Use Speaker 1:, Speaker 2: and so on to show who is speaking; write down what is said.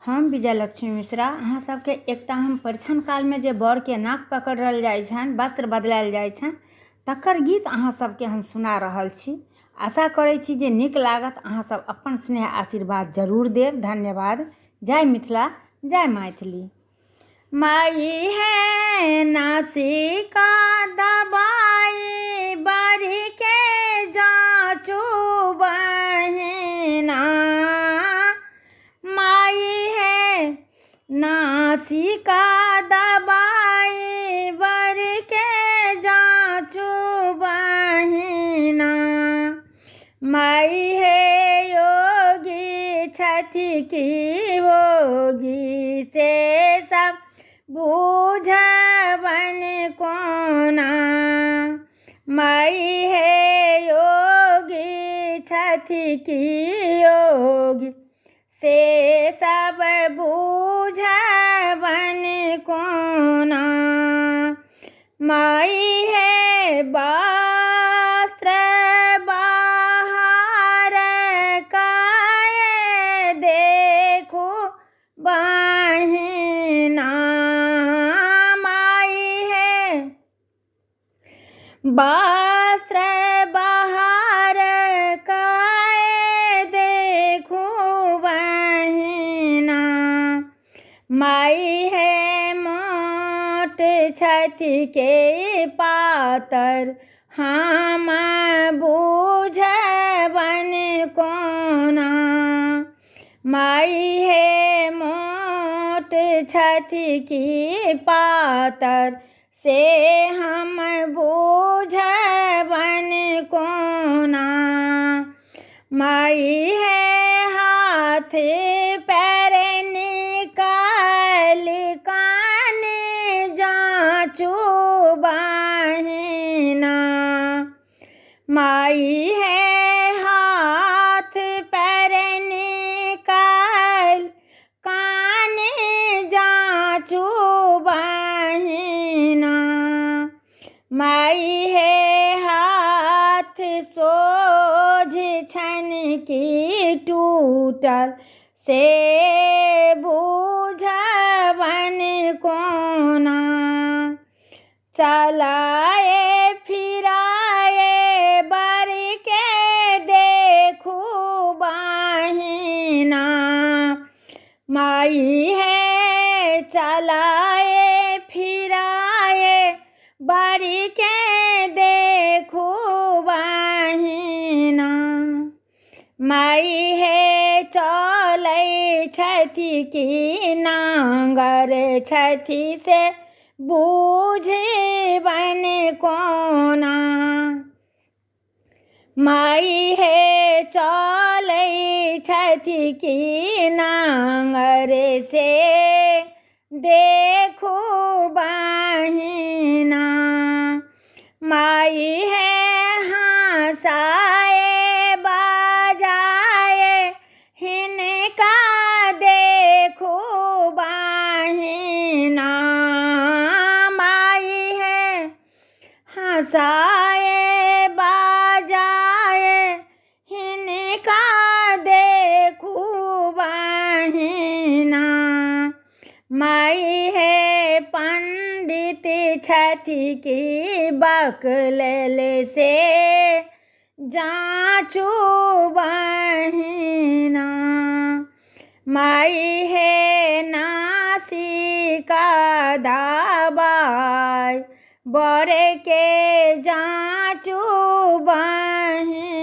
Speaker 1: हम विजयलक्ष्मी मिश्रा अहाँ सबके एकटा हम परिछन काल में जे बर के नाक पकड़ल जाय छनि, वस्त्र बदलायल जाय छनि, तकर गीत अहाँ सबके हम सुना रहल छी। आशा करै छी जे नीक लागत। अहाँ सब अपन स्नेह आशीर्वाद जरूर देब। धन्यवाद। जय मिथिला, जय मैथिली। माई है नासिका दबाई बारी के जाचू बहिना, माई है नासिका दबाई बारी के जाचू बहिना, माई है योगी छथि की होगी से सब बूझबन कोना, माई है योगी छथि की योगी से सब बूझबन कोना, माई है वस्त्र बाहर काए देखो बहिना, माई है वस्त्र बाहर काए देखो बहिना, माई है मोट छथि के पातर हम बूझबन कोना, माई है मोट छथि की पातर से हम बूझबन कोना, माई है हाथ पैर निकाल कान जाचू बहिना, माई है हाथ पैर निकाल कान जाचू बहिना, माई है हाथ सोझ छन की टूटल से बूझबन कोना, चलाए फिराए बारी के देखू बहिना, माई है चलाए फिराए बारी के देखू बहिना, माई है चलै छथि की नांगर छथि से बूझबन कोना, माई है चलै छथि की नांगर से देखो बहिना, माई है हंसाए बजाए हिनका देखो बहिना, माई है हंसाए बजाए हिनका देखो बहिना, माई है पंडित छथि की बकलेल से जाचू बहिना, माई है नासिका दबाई बर के जाचू बहिना।